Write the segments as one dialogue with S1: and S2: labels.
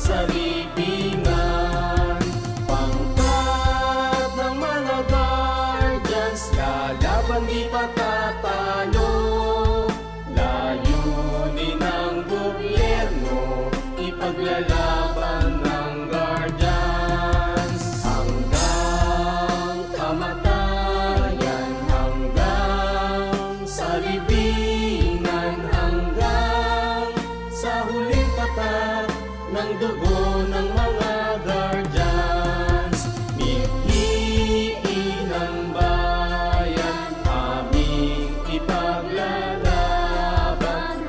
S1: sa libingan. Pangkat ng mga guardians, lalaban di patatalo. Layunin ng gobyerno, ipaglalaban ng guardians. Hanggang kamatayan, hanggang sa libingan, hanggang sa huling katat ng dugo ng mga guardians. Mithiin ang bayan, aming ipaglalaban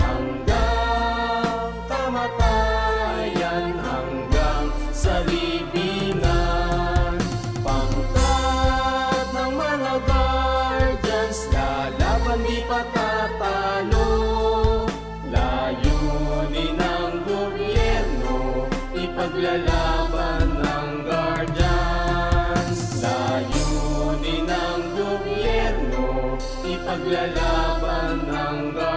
S1: hanggang kamatayan, hanggang sa libingan. Pangkat ng mga guardians, lalaban di patatalo. Layunin ng gobyerno, ipaglalaban ng guardians. Layunin ng gobyerno, ipaglalaban ng guardians.